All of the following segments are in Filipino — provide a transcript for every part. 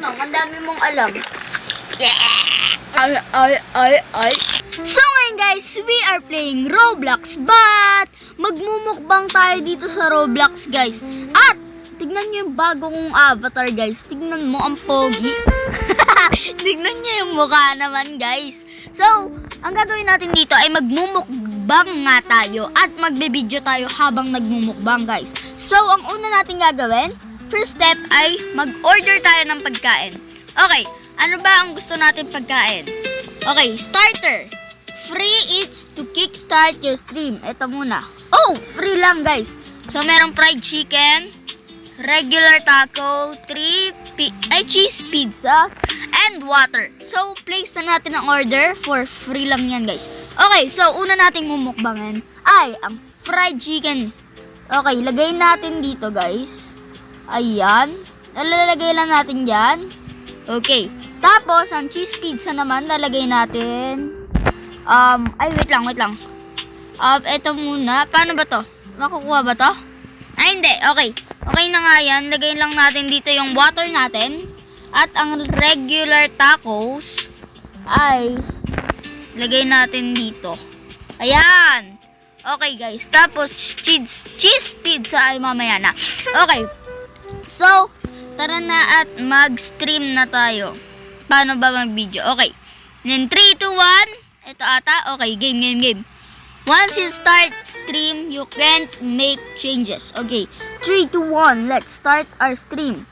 Nonong, ang dami mong alam. Yeah! Ay. So ngayon guys, we are playing Roblox, but magmumukbang tayo dito sa Roblox guys. At tignan nyo yung bago kong avatar guys. Tignan mo ang pogi. Tignan nyo yung mukha naman guys. So, ang gagawin natin dito ay magmumukbang nga tayo at magbe-video tayo habang nagmumukbang guys. So, ang una natin gagawin, first step ay mag-order tayo ng pagkain. Okay, ano ba ang gusto natin pagkain? Okay, starter. Free eats to kickstart your stream. Ito muna. Oh, free lang guys. So, merong fried chicken, regular taco, cheese pizza, and water. So, place na natin ang order for free lang yan guys. Okay, so una nating mumukbangin ay ang fried chicken. Okay, lagay natin dito guys. Ayan. Lalagay lang natin dyan. Okay. Tapos, ang cheese pizza naman, lalagay natin. Wait lang. Ito muna. Paano ba to? Makukuha ba to? Ay, hindi. Okay. Okay na nga yan. Lagay lang natin dito yung water natin. At ang regular tacos ay lagay natin dito. Ayan. Okay guys. Tapos cheese pizza ay mamaya na. Okay. So, tara na at mag-stream na tayo. Paano ba mag-video? Okay. Then 3, 2, 1. Ito ata. Okay. Game. Once you start stream, you can't make changes. Okay. 3, 2, 1. Let's start our stream.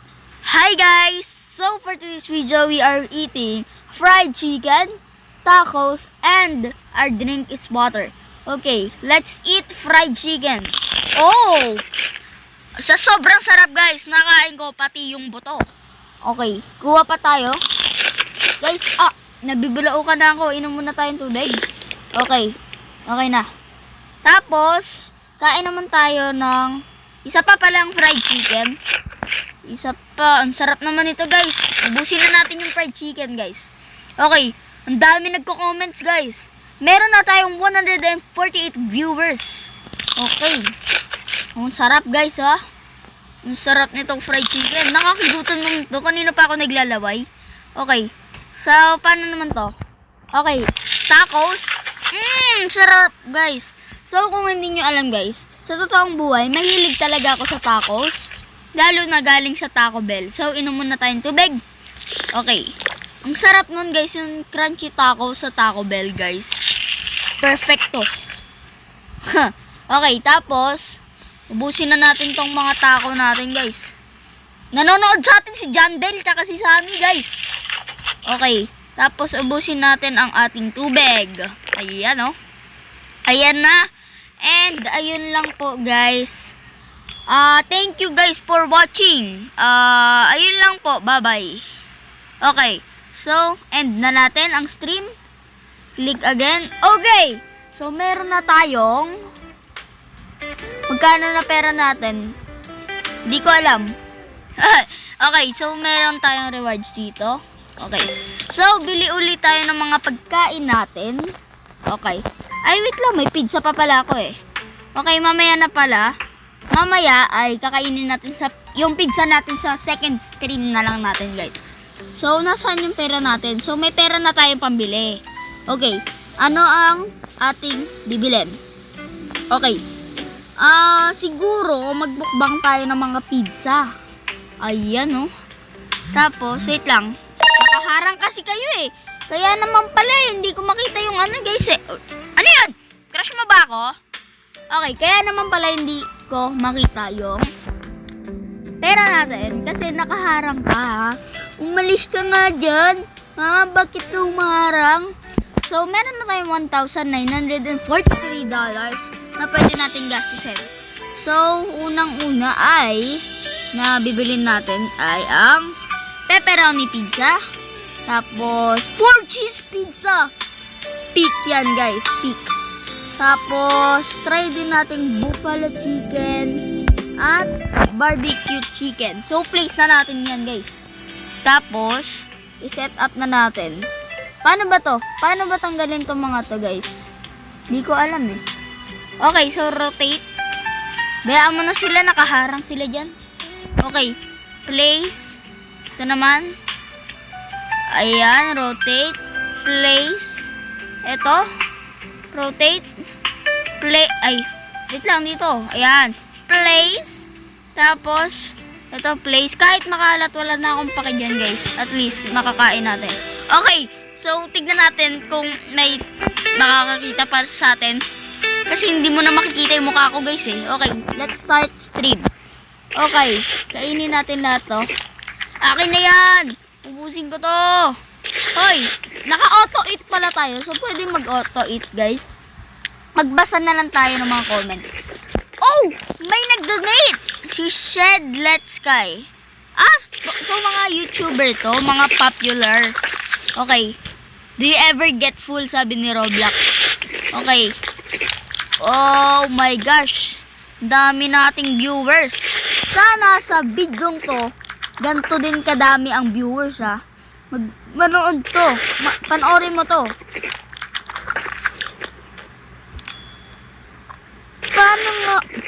Hi guys! So for today's video, we are eating fried chicken, tacos, and our drink is water. Okay, let's eat fried chicken. Oh! Sa sobrang sarap guys, nakain ko pati yung buto. Okay, kuha pa tayo. Guys, nabibilaukan na ako. Inom muna tayong tubig. Okay, okay na. Tapos, kain naman tayo ng isa pa palang fried chicken. Isa pa. Ang sarap naman ito guys. Ubusin na natin yung fried chicken guys. Okay. Ang dami nagko-comments guys. Meron na tayong 148 viewers. Okay. Ang sarap guys ha. Ang sarap nitong fried chicken. Nakakagutom naman ito. Kanina pa ako naglalaway. Okay. So, paano naman to? Okay. Tacos. Sarap guys. So, kung hindi nyo alam guys, sa totoong buhay, mahilig talaga ako sa tacos. Lalo na galing sa Taco Bell. So, inom muna tayong tubig. Okay. Ang sarap nun guys, yung crunchy taco sa Taco Bell guys. Perfecto. Okay, tapos, ubusin na natin tong mga taco natin guys. Nanonood sa atin si John Del, tsaka si Sammy guys. Okay. Tapos, ubusin natin ang ating tubig. Ayan oh. Ayan na. And, ayun lang po guys. Thank you guys for watching. Ayun lang po. Bye-bye. Okay. So, end na natin ang stream. Click again. Okay. So, meron na tayong magkano na pera natin? Hindi ko alam. Okay. So, meron tayong rewards dito. Okay. So, bili ulit tayo ng mga pagkain natin. Okay. Ay, wait lang. May pizza pa pala ako eh. Okay, mamaya na pala. Mamaya ay kakainin natin yung pizza natin sa second stream na lang natin guys. So, nasaan yung pera natin? So, may pera na tayong pambili. Okay. Ano ang ating bibilin? Okay. Siguro magbukbang tayo ng mga pizza. Ayan oh. Tapos, wait lang. Nakaharang kasi kayo eh. Kaya naman pala hindi ko makita yung ano guys eh. Ano yun? Crush mo ba ako? Okay, kaya naman pala hindi ko makita yung pera natin kasi nakaharang ka ha. Umalis ka nga dyan. Bakit ka umaharang? So, meron na tayong $1,943 na pwede natin gastusin. So, unang-una ay na bibilin natin ay ang pepperoni pizza. Tapos, 4 cheese pizza. Peak yan guys, peak. Tapos, try din natin buffalo chicken at barbecue chicken. So, place na natin yan, guys. Tapos, i-set up na natin. Paano ba to? Paano ba tanggalin tong mga to, guys? Di ko alam eh. Okay, so rotate. Bayaan mo na sila, nakaharang sila dyan. Okay, place. Ito naman. Ayan, rotate. Place. Ito. Rotate. Play. Ay, wait lang dito. Ayan. Place. Tapos, ito, place. Kahit makalat, wala na akong paki dyan, guys. At least, makakain natin. Okay. So, tignan natin kung may makakakita pa sa atin. Kasi hindi mo na makikita yung mukha ko, guys, eh. Okay. Let's start stream. Okay. Kainin natin lahat to. Akin na yan. Ubusin ko to. Hoy. Naka-auto-eat pala tayo. So, pwede mag-auto-eat, guys. Magbasa na lang tayo ng mga comments. Oh! May nag-donate! Si Shed Let's Sky. So mga YouTuber to, mga popular. Okay. Do you ever get full, sabi ni Roblox. Okay. Oh my gosh. Dami nating viewers. Sana sa video to, ganito din kadami ang viewers, ha. Manood to. Panoorin mo to.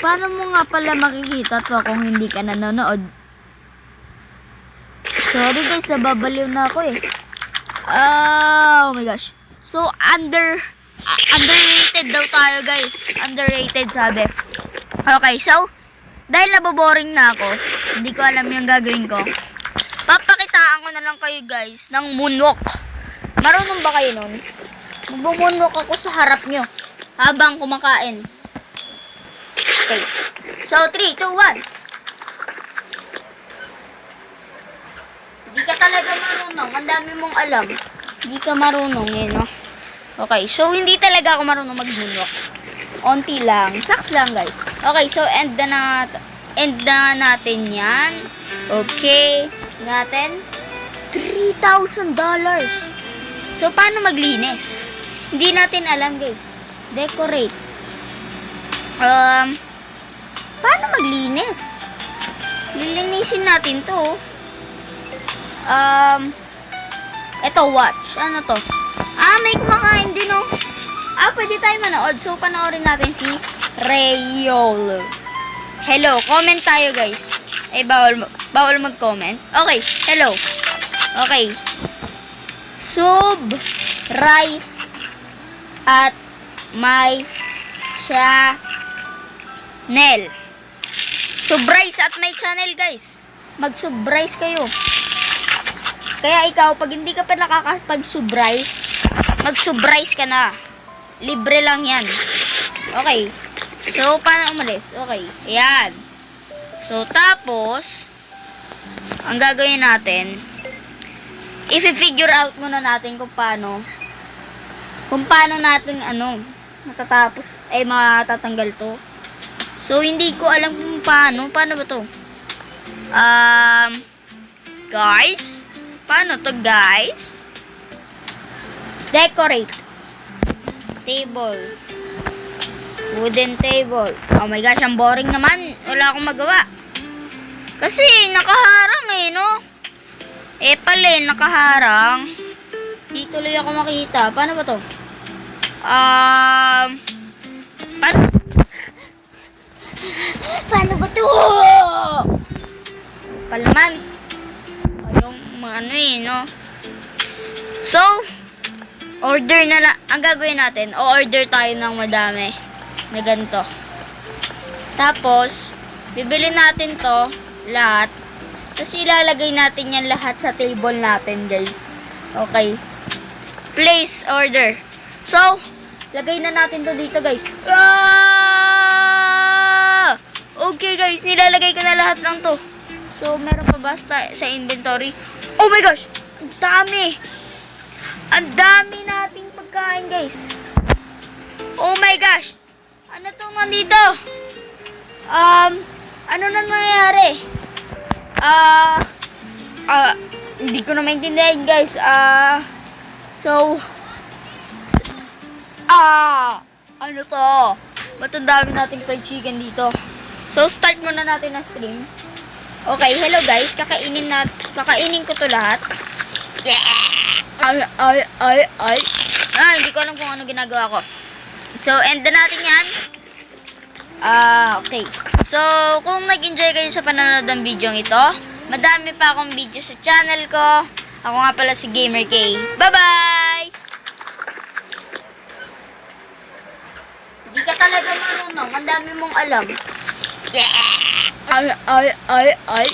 Paano mo nga pala makikita to kung hindi ka nanonood? Sorry guys, nababaliw na ako eh. Oh my gosh. So, underrated daw tayo guys. Underrated sabi. Okay, so, dahil naboboring na ako, hindi ko alam yung gagawin ko. Papakitaan ko na lang kayo guys ng moonwalk. Marunong ba kayo nun? Mag-moonwalk ako sa harap nyo habang kumakain. Okay. So, 3, 2, 1. Hindi ka talaga marunong. Ang dami mong alam. Hindi ka marunong eh, no? Okay. So, hindi talaga ako marunong mag-moonwalk. Onti lang. Saks lang, guys. Okay. So, end na natin yan. Okay. Natin. $3,000. So, paano maglinis? Hindi natin alam, guys. Decorate. Paano maglinis? Lilinisin natin to. Ito, watch. Ano to? May kumakain din, oh. Pwede tayo manood. So, panoorin natin si Rayol. Hello, comment tayo, guys. Bawal mag-comment. Okay, hello. Okay. Sub rice at my channel. Subrise at my channel, guys. Mag-subrise kayo. Kaya ikaw, pag hindi ka pa nakakapag-subrise, mag-subrise ka na. Libre lang yan. Okay. So, paano umalis? Okay. Ayan. So, tapos, ang gagawin natin, i-figure out muna natin kung paano natin, matatapos, matatanggal to. So, hindi ko alam kung paano. Paano ba to? Guys? Paano to, guys? Decorate. Table. Wooden table. Oh my gosh, ang boring naman. Wala akong magawa. Kasi, nakaharang eh, no? Pala nakaharang. Di tuloy ako makita. Paano ba to? Paano ba to? Palaman. Yung no? So, order na lang. Ang gagawin natin, o-order tayo ng madami. Na ganito. Tapos, bibili natin to, lahat. Tapos ilalagay natin yan lahat sa table natin, guys. Okay. Place order. So, lagay na natin to dito, guys. Okay, guys. Nilalagay ko na lahat ng to. So, meron pa ba sa inventory? Oh my gosh! Ang dami! Ang dami nating pagkain, guys. Oh my gosh! Ano tong nandito? Ano na nangyayari? Hindi ko na maintindihan, guys. Ano to? Ba't ang dami nating fried chicken dito? So, start muna natin ang stream. Okay, hello guys. Kakainin ko to lahat. Yeah! Hindi ko alam kung ano ginagawa ko. So, end na natin yan. Okay. So, kung nag-enjoy kayo sa panonood ng video ito, madami pa akong video sa channel ko. Ako nga pala si Gamer K. Bye-bye! Hindi ka talaga marunong. Ang dami mong alam. Yeah! Ay!